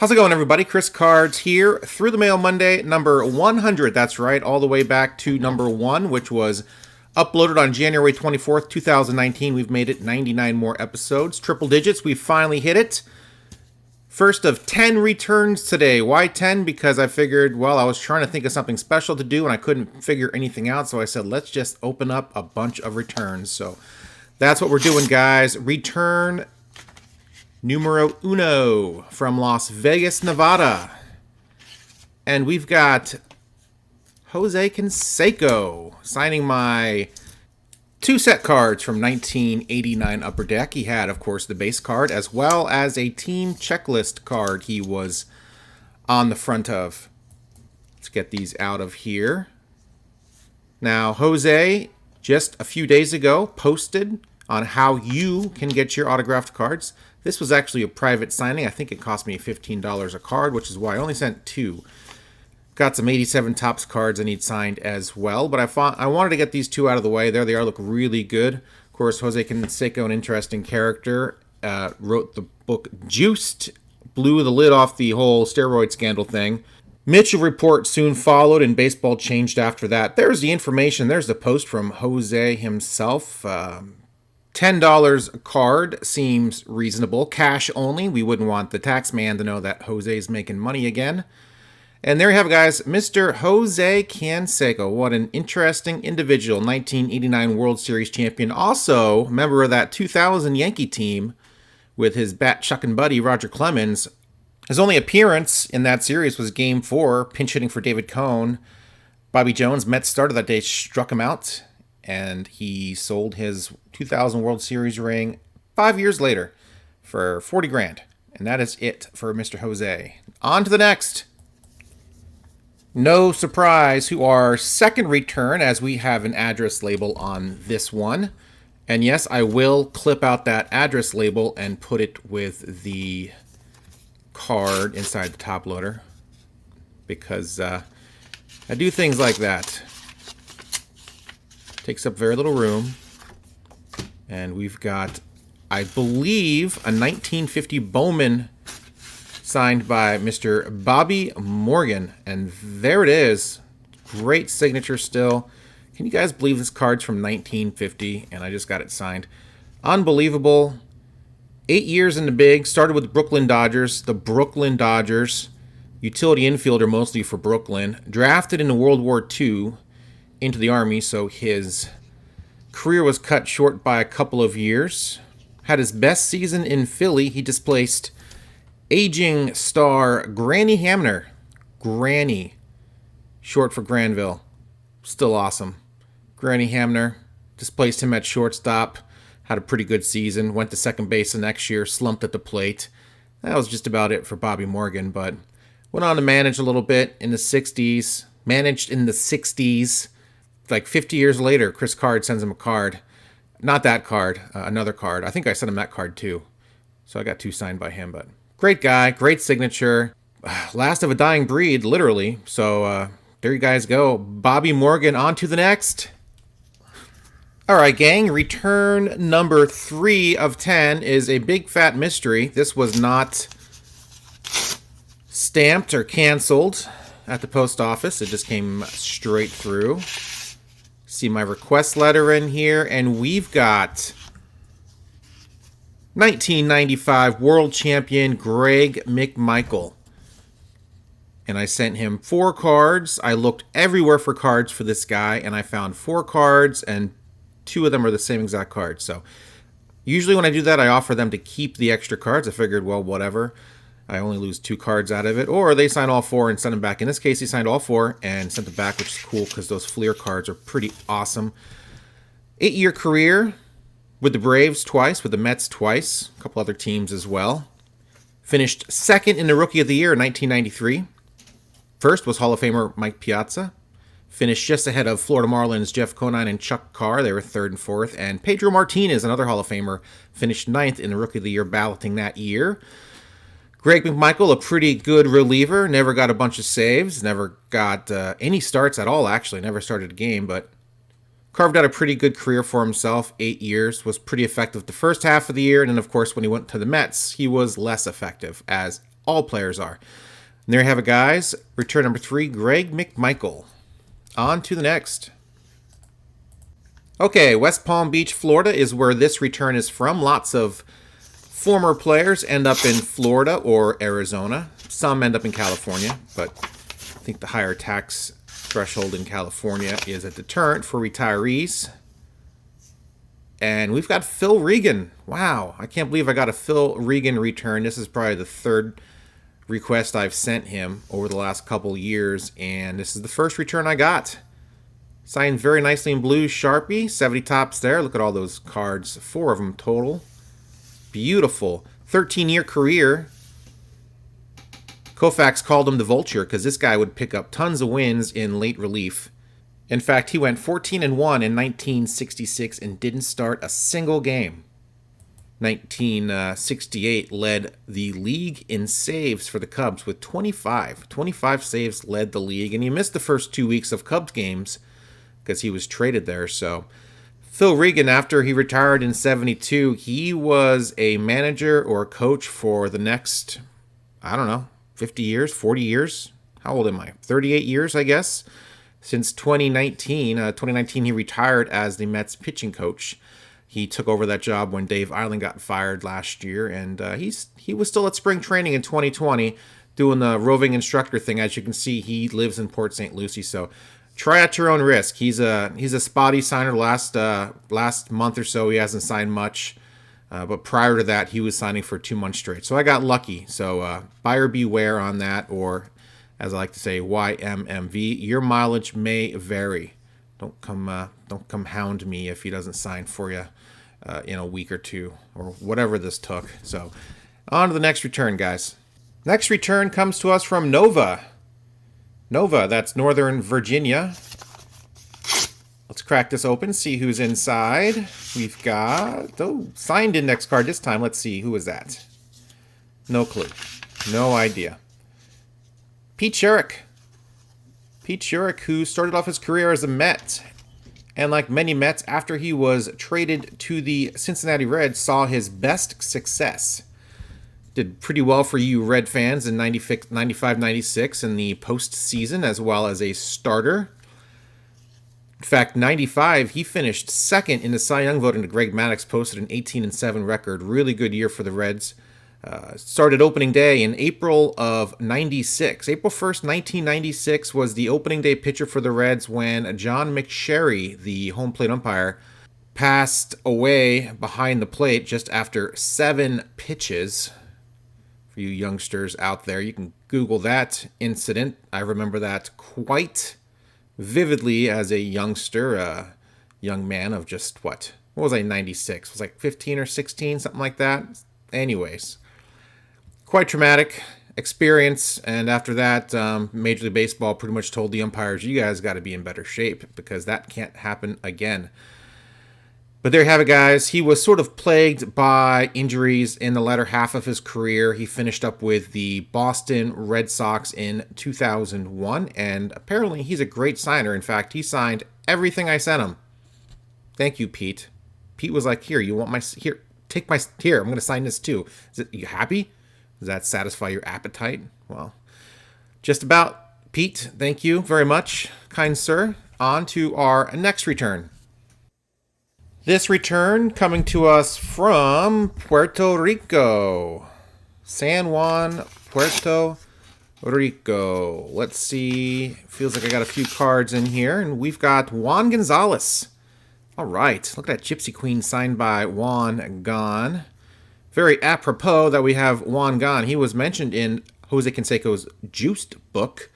How's it going, everybody? Chris Cards here. Through the Mail Monday, number 100. That's right, all the way back to number 1, which was uploaded on January 24th, 2019. We've made it 99 more episodes. Triple digits, we finally hit it. First of 10 returns today. Why 10? Because I figured, well, I was trying to think of something special to do, and I couldn't figure anything out, so I said, let's just open up a bunch of returns. So that's what we're doing, guys. Return numero uno from Las Vegas, Nevada. And we've got Jose Canseco signing my 2 set cards from 1989 Upper Deck. He had, of course, the base card as well as a team checklist card he was on the front of. Let's get these out of here. Now, Jose, just a few days ago, posted on how you can get your autographed cards. This was actually a private signing. I think it cost me $15 a card, which is why I only sent 2. Got some 87 Topps cards I need signed as well, but I wanted to get these 2 out of the way. There they are, look really good. Of course, Jose Canseco, an interesting character, wrote the book Juiced, blew the lid off the whole steroid scandal thing. Mitchell Report soon followed, and baseball changed after that. There's the information. There's the post from Jose himself. $10 a card seems reasonable. Cash only. We wouldn't want the tax man to know that Jose's making money again. And there you have it, guys. Mr. Jose Canseco. What an interesting individual. 1989 World Series champion. Also, member of that 2000 Yankee team with his bat-chucking buddy, Roger Clemens. His only appearance in that series was Game 4, pinch hitting for David Cohn. Bobby Jones, Mets starter that day, struck him out, and he sold his 2000 World Series ring 5 years later for 40 grand. And that is it for Mr. Jose. On to the next. No surprise who our second return, as we have an address label on this one. And yes, I will clip out that address label and put it with the card inside the top loader, because I do things like that. Takes up very little room. And we've got, I believe, a 1950 Bowman signed by Mr. Bobby Morgan. And there it is. Great signature still. Can you guys believe this card's from 1950? And I just got it signed. Unbelievable. 8 years in the big. Started with the Brooklyn Dodgers. The Brooklyn Dodgers. Utility infielder mostly for Brooklyn. Drafted in World War II into the Army, so his career was cut short by a couple of years. Had his best season in Philly. He displaced aging star Granny Hamner. Granny, short for Granville. Still awesome. Granny Hamner displaced him at shortstop. Had a pretty good season. Went to second base the next year. Slumped at the plate. That was just about it for Bobby Morgan, but went on to manage a little bit in the 60s. Managed in the 60s. Like 50 years later, Chris Card sends him a card. Not that card, another card. I think I sent him that card too. So I got 2 signed by him, but great guy, great signature. Last of a dying breed, literally. So there you guys go. Bobby Morgan, on to the next. All right, gang, return number 3 of 10 is a big fat mystery. This was not stamped or canceled at the post office. It just came straight through. See my request letter in here, and we've got 1995 World Champion Greg McMichael. And I sent him 4 cards. I looked everywhere for cards for this guy, and I found 4 cards, and 2 of them are the same exact card. So usually when I do that, I offer them to keep the extra cards. I figured, well, whatever. I only lose 2 cards out of it. Or they sign all 4 and send them back. In this case, he signed all 4 and sent them back, which is cool because those Fleer cards are pretty awesome. 8-year career with the Braves twice, with the Mets twice, a couple other teams as well. Finished second in the Rookie of the Year in 1993. First was Hall of Famer Mike Piazza. Finished just ahead of Florida Marlins Jeff Conine and Chuck Carr. They were 3rd and 4th. And Pedro Martinez, another Hall of Famer, finished 9th in the Rookie of the Year balloting that year. Greg McMichael, a pretty good reliever. Never got a bunch of saves. Never got any starts at all, actually. Never started a game, but carved out a pretty good career for himself. 8 years. Was pretty effective the first half of the year. And then, of course, when he went to the Mets, he was less effective, as All players are. And there you have it, guys. Return number 3, Greg McMichael. On to the next. Okay, West Palm Beach, Florida is where this return is from. Lots of former players end up in Florida or Arizona. Some end up in California, but I think the higher tax threshold in California is a deterrent for retirees. And we've got Phil Regan. Wow, I can't believe I got a Phil Regan return. This is probably the third request I've sent him over the last couple years, and this is the first return I got. Signed very nicely in blue Sharpie, 70 tops there. Look at all those cards, 4 of them total. Beautiful. 13-year career. Koufax called him the Vulture because this guy would pick up tons of wins in late relief. In fact, he went 14-1 in 1966 and didn't start a single game. 1968 led the league in saves for the Cubs with 25. 25 saves led the league, and he missed the first 2 weeks of Cubs games because he was traded there. So Phil Regan, after he retired in 72, he was a manager or a coach for the next, I don't know, 50 years, 40 years. How old am I? 38 years, I guess. Since 2019. 2019, he retired as the Mets pitching coach. He took over that job when Dave Eiling got fired last year, and he was still at spring training in 2020 doing the roving instructor thing. As you can see, he lives in Port St. Lucie, so try at your own risk. He's a spotty signer. Last month or so, he hasn't signed much, but prior to that, he was signing for 2 months straight. So I got lucky. So buyer beware on that, or as I like to say, YMMV. Your mileage may vary. Don't come hound me if he doesn't sign for you in a week or two, or whatever this took. So on to the next return, guys. Next return comes to us from Nova. Nova, that's Northern Virginia. Let's crack this open, see who's inside. We've got, signed index card this time. Let's see, who is that? No clue. No idea. Pete Schourek. Pete Schourek, who started off his career as a Met. And like many Mets, after he was traded to the Cincinnati Reds, saw his best success. Did pretty well for you Red fans in 95-96 in the postseason, as well as a starter. In fact, 95, he finished second in the Cy Young voting to Greg Maddux, posted an 18-7 record. Really good year for the Reds. Started opening day in April of 96. April 1st, 1996 was the opening day pitcher for the Reds when John McSherry, the home plate umpire, passed away behind the plate just after 7 pitches. For you youngsters out there, you can Google that incident. I remember that quite vividly as a youngster, young man of just, what was I, 96? It was like 15 or 16, something like that. Anyways, quite traumatic experience, and after that, Major League Baseball pretty much told the umpires, you guys got to be in better shape because that can't happen again. But there you have it, guys. He was sort of plagued by injuries in the latter half of his career. He finished up with the Boston Red Sox in 2001, and apparently he's a great signer. In fact, he signed everything I sent him. Thank you, Pete. Pete was like, here, you want my... Here, take my... Here, I'm going to sign this too. You happy? Does that satisfy your appetite? Well, just about. Pete, thank you very much, kind sir. On to our next return. This return coming to us from Puerto Rico. San Juan, Puerto Rico. Let's see. Feels like I got a few cards in here. And we've got Juan Gonzalez. All right. Look at that Gypsy Queen signed by Juan Gon. Very apropos that we have Juan Gon. He was mentioned in Jose Canseco's Juiced book.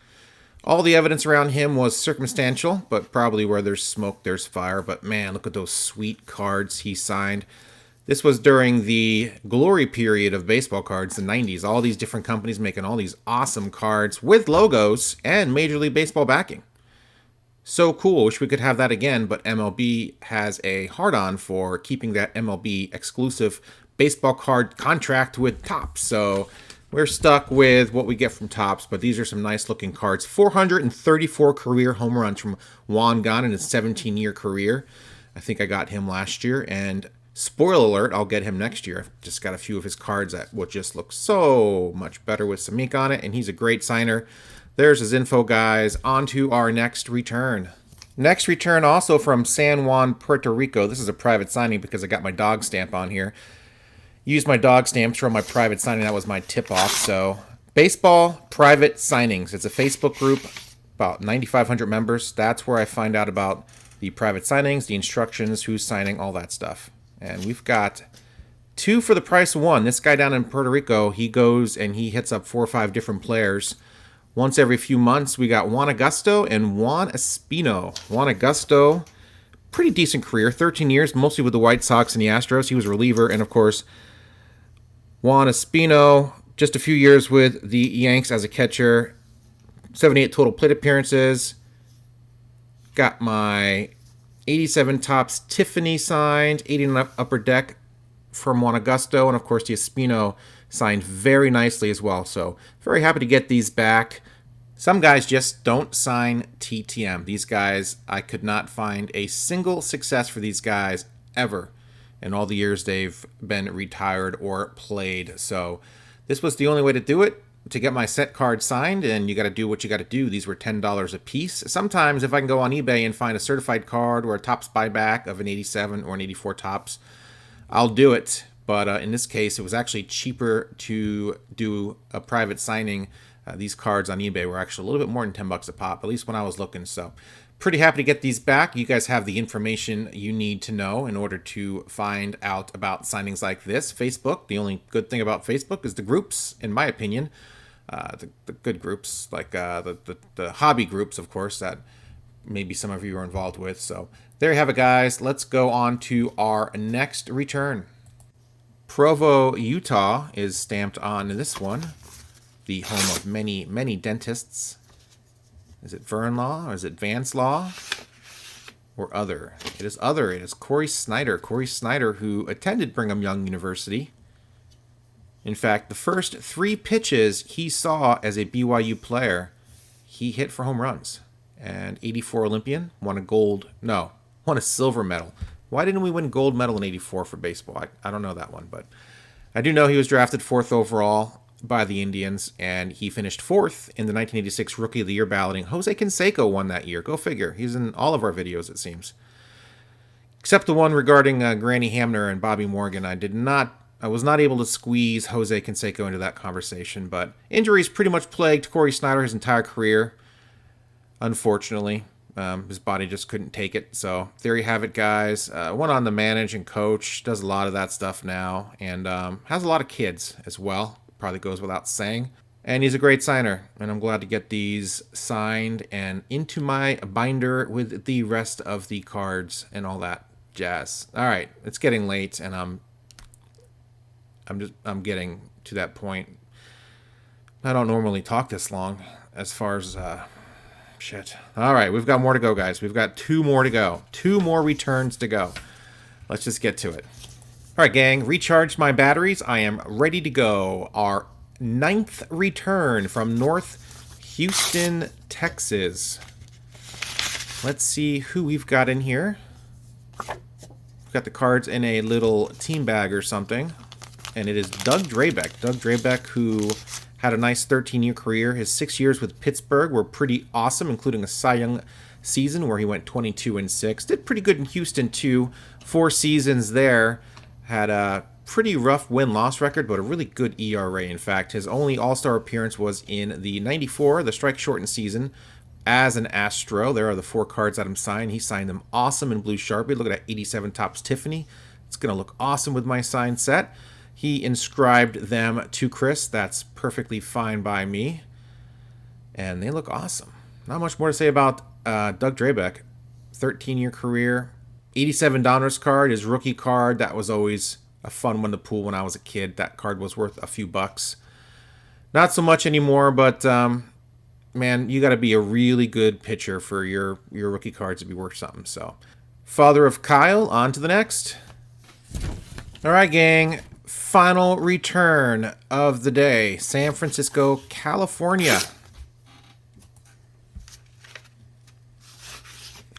All the evidence around him was circumstantial, but probably where there's smoke, there's fire. But man, look at those sweet cards he signed. This was during the glory period of baseball cards, the 90s. All these different companies making all these awesome cards with logos and Major League Baseball backing. So cool. Wish we could have that again, but MLB has a hard-on for keeping that MLB exclusive baseball card contract with Topps. So we're stuck with what we get from Topps, but these are some nice-looking cards. 434 career home runs from Juan Gon in his 17-year career. I think I got him last year. And Spoiler alert, I'll get him next year. I've just got a few of his cards that will just look so much better with some ink on it, and he's a great signer. There's his info, guys. On to our next return. Next return also from San Juan, Puerto Rico. This is a private signing because I got my dog stamp on here. Used my dog stamp for my private signing. That was my tip-off. So, baseball private signings. It's a Facebook group, about 9,500 members. That's where I find out about the private signings, the instructions, who's signing, all that stuff. And we've got 2 for the price of 1. This guy down in Puerto Rico, he goes and he hits up 4 or 5 different players. Once every few months, we got Juan Augusto and Juan Espino. Juan Augusto, pretty decent career, 13 years, mostly with the White Sox and the Astros. He was a reliever. And, of course, Juan Espino, just a few years with the Yanks as a catcher. 78 total plate appearances. Got my 87 Topps Tiffany signed, 89 Upper Deck from Juan Augusto, and of course the Espino signed very nicely as well. So very happy to get these back. Some guys just don't sign TTM. These guys, I could not find a single success for these guys ever in all the years they've been retired or played. So this was the only way to do it, to get my set card signed, and you got to do what you got to do. These were $10 a piece. Sometimes if I can go on eBay and find a certified card or a Topps buyback of an 87 or an 84 Topps, I'll do it. But in this case, it was actually cheaper to do a private signing. These cards on eBay were actually a little bit more than $10 a pop, at least when I was looking. So pretty happy to get these back. You guys have the information you need to know in order to find out about signings like this. Facebook, the only good thing about Facebook is the groups, in my opinion. The good groups, like the hobby groups, of course, that maybe some of you are involved with. So there you have it, guys. Let's go on to our next return. Provo, Utah is stamped on this one, the home of many, many dentists. Is it Vern Law or is it Vance Law or other? It is other. It is Corey Snyder. Corey Snyder, who attended Brigham Young University. In fact, the first 3 pitches he saw as a BYU player, he hit for home runs. And 84 Olympian, won a silver medal. Why didn't we win gold medal in 84 for baseball? I don't know that one, but I do know he was drafted 4th overall by the Indians, and he finished 4th in the 1986 Rookie of the Year balloting. Jose Canseco won that year. Go figure. He's in all of our videos, it seems. Except the one regarding Granny Hamner and Bobby Morgan. I was not able to squeeze Jose Canseco into that conversation, but injuries pretty much plagued Corey Snyder his entire career, unfortunately. His body just couldn't take it. So there you have it, guys. Went on to manage and coach, does a lot of that stuff now, and has a lot of kids as well. Probably goes without saying. And he's a great signer, and I'm glad to get these signed and into my binder with the rest of the cards and all that jazz. All right, it's getting late, and I'm getting to that point. I don't normally talk this long as far as shit. All right, we've got more to go, guys. We've got 2 more to go. 2 more returns to go. Let's just get to it. All right, gang, recharged my batteries. I am ready to go. Our 9th return from North Houston, Texas. Let's see who we've got in here. We've got the cards in a little team bag or something. And it is Doug Drabek. Doug Drabek, who had a nice 13-year career. His 6 years with Pittsburgh were pretty awesome, including a Cy Young season where he went 22-6. Did pretty good in Houston, too. 4 seasons there. Had a pretty rough win-loss record, but a really good ERA. In fact, his only All-Star appearance was in the 94, the strike-shortened season, as an Astro. There are the 4 cards that I'm signed. He signed them awesome in blue Sharpie. Look at that 87 Topps Tiffany. It's going to look awesome with my signed set. He inscribed them to Chris. That's perfectly fine by me. And they look awesome. Not much more to say about Doug Drabek. 13-year career. 87 Donruss card, his rookie card. That was always a fun one to pull when I was a kid. That card was worth a few bucks. Not so much anymore, but man, you got to be a really good pitcher for your rookie cards to be worth something. So, father of Kyle, on to the next. All right, gang. Final return of the day. San Francisco, California.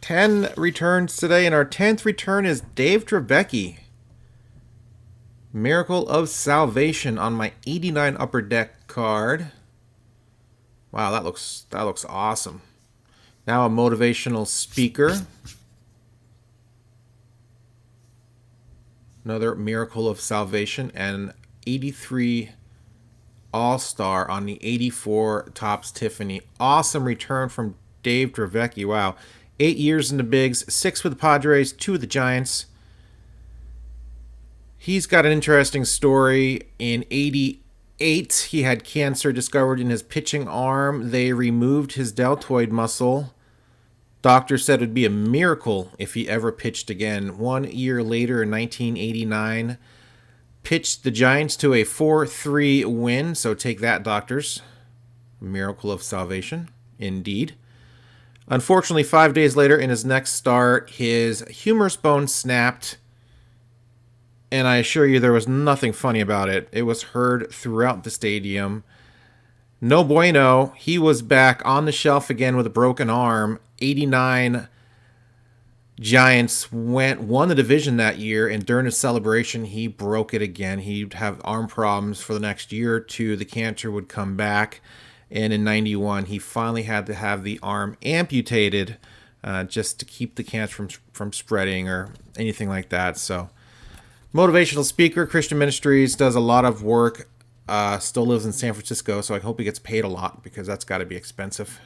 10 returns today, and our 10th return is Dave Dravecky. Miracle of Salvation on my 89 Upper Deck card. Wow, that looks awesome. Now a motivational speaker. Another Miracle of Salvation, and 83 All-Star on the 84 Topps Tiffany. Awesome return from Dave Dravecky. Wow. 8 years in the bigs, 6 with the Padres, 2 with the Giants. He's got an interesting story. In 88, he had cancer discovered in his pitching arm. They removed his deltoid muscle. Doctor said it would be a miracle if he ever pitched again. 1 year later, in 1989, pitched the Giants to a 4-3 win. So take that, doctors. Miracle of salvation, indeed. Unfortunately, 5 days later, in his next start, his humerus bone snapped. And I assure you there was nothing funny about it. It was heard throughout the stadium. No bueno. He was back on the shelf again with a broken arm. 89 Giants won the division that year, and during his celebration, he broke it again. He'd have arm problems for the next year or two. The cancer would come back, and in 91, he finally had to have the arm amputated just to keep the cancer from spreading or anything like that. So, motivational speaker, Christian Ministries, does a lot of work. Still lives in San Francisco, so I hope he gets paid a lot because that's got to be expensive.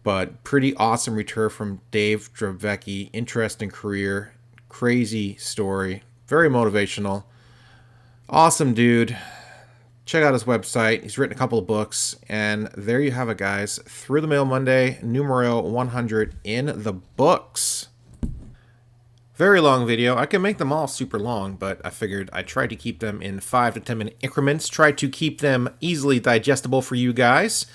But pretty awesome return from Dave Dravecky. Interesting career, crazy story, very motivational. Awesome dude. Check out his website. He's written a couple of books. And there you have it, guys. Through the Mail Monday, numero 100 in the books. Very long video. I can make them all super long, but I figured I tried to keep them in 5 to 10 minute increments. Try to keep them easily digestible for you guys.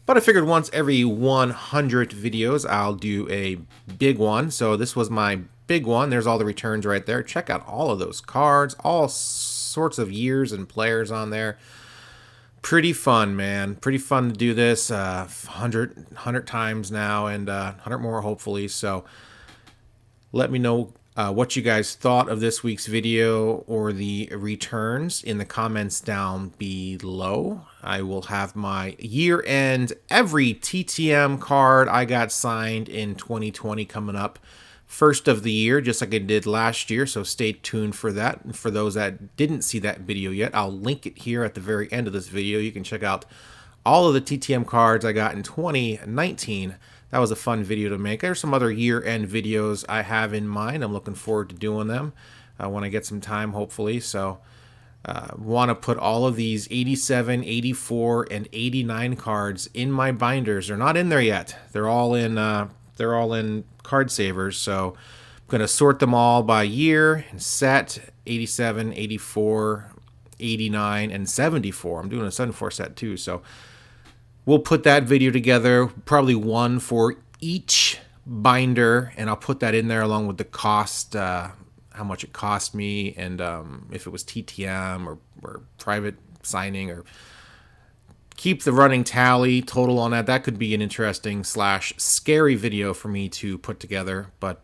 But I figured once every 100 videos, I'll do a big one. So this was my big one. There's all the returns right there. Check out all of those cards. All sorts of years and players on there. Pretty fun, man. Pretty fun to do this 100 times now, and 100 more hopefully. So let me know what you guys thought of this week's video or the returns in the comments down below. I will have my year-end every TTM card I got signed in 2020 coming up. First of the year, just like I did last year, so stay tuned for that. And for those that didn't see that video yet, I'll link it here at the very end of this video. You can check out all of the TTM cards I got in 2019. That was a fun video to make. There's some other year-end videos I have in mind. I'm looking forward to doing them when I get some time, hopefully. So want to put all of these 87, 84, and 89 cards in my binders. They're not in there yet. They're all in card savers. So I'm going to sort them all by year and set: 87, 84, 89, and 74. I'm doing a 74 set too. So we'll put that video together, probably one for each binder, and I'll put that in there along with the cost, how much it cost me, and if it was TTM or private signing, or keep the running tally total on that. That could be an interesting / scary video for me to put together, but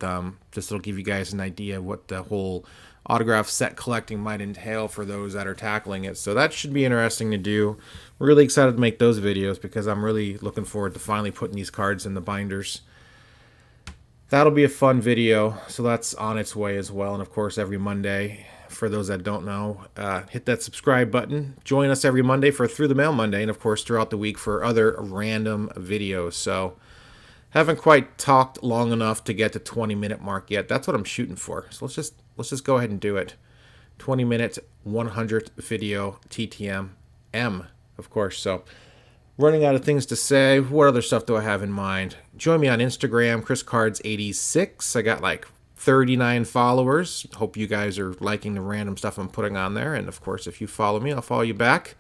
just it'll give you guys an idea of what the whole autograph set collecting might entail for those that are tackling it. So that should be interesting to do. Really excited to make those videos because I'm really looking forward to finally putting these cards in the binders. That'll be a fun video, so that's on its way as well. And of course, every Monday, for those that don't know, hit that subscribe button. Join us every Monday for Through the Mail Monday, and of course throughout the week for other random videos. So haven't quite talked long enough to get the 20-minute mark yet. That's what I'm shooting for. So let's just go ahead and do it. 20-minute, 100th video, TTM M, of course. So running out of things to say. What other stuff do I have in mind? Join me on Instagram, ChrisCards86. I got like 39 followers. Hope you guys are liking the random stuff I'm putting on there. And of course, if you follow me, I'll follow you back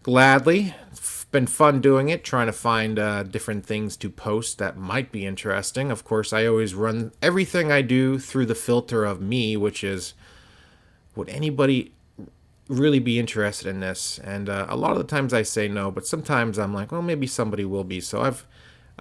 gladly. It's been fun doing it, trying to find different things to post that might be interesting. Of course, I always run everything I do through the filter of me, which is, would anybody really be interested in this? And a lot of the times I say no, but sometimes I'm like, well, maybe somebody will be. So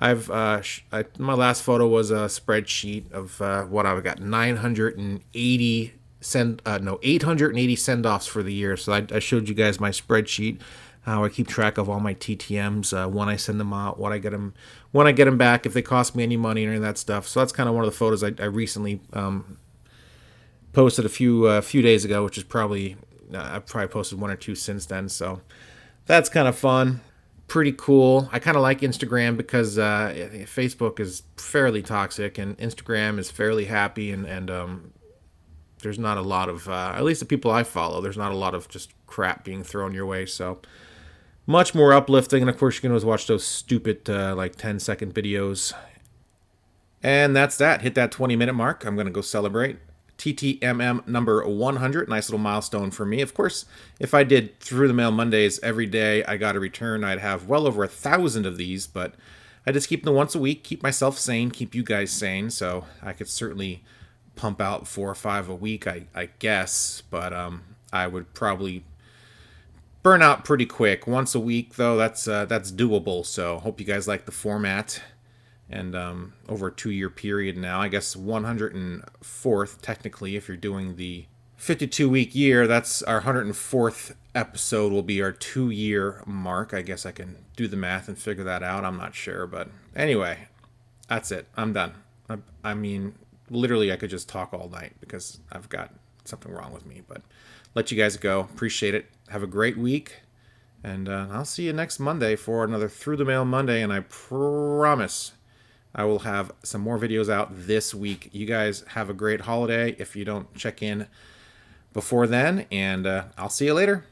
my last photo was a spreadsheet of what I've got, 980 880 send-offs for the year. So I showed you guys my spreadsheet, how I keep track of all my TTMs, when I send them out, when I get them back, if they cost me any money or any of that stuff. So that's kind of one of the photos I recently posted a few days ago, which is probably I've probably posted one or two since then. So that's kind of fun. Pretty cool. I kind of like Instagram because Facebook is fairly toxic and Instagram is fairly happy, and there's not a lot of, at least the people I follow, there's not a lot of just crap being thrown your way. So much more uplifting. And of course, you can always watch those stupid like 10-second videos. And that's that. Hit that 20-minute mark. I'm going to go celebrate. TTMM number 100. Nice little milestone for me. Of course, if I did Through the Mail Mondays every day I got a return, I'd have well over 1,000 of these, but I just keep them once a week, keep myself sane, keep you guys sane, so I could certainly pump out 4 or 5 a week, I guess, but I would probably burn out pretty quick. Once a week, though, that's doable, so hope you guys like the format. And over a 2-year period now, I guess 104th, technically, if you're doing the 52-week year, that's our 104th episode will be our 2-year mark. I guess I can do the math and figure that out. I'm not sure, but anyway, that's it. I'm done. I mean, literally, I could just talk all night because I've got something wrong with me, but let you guys go. Appreciate it. Have a great week, and I'll see you next Monday for another Through the Mail Monday, and I promise I will have some more videos out this week. You guys have a great holiday if you don't check in before then, and I'll see you later.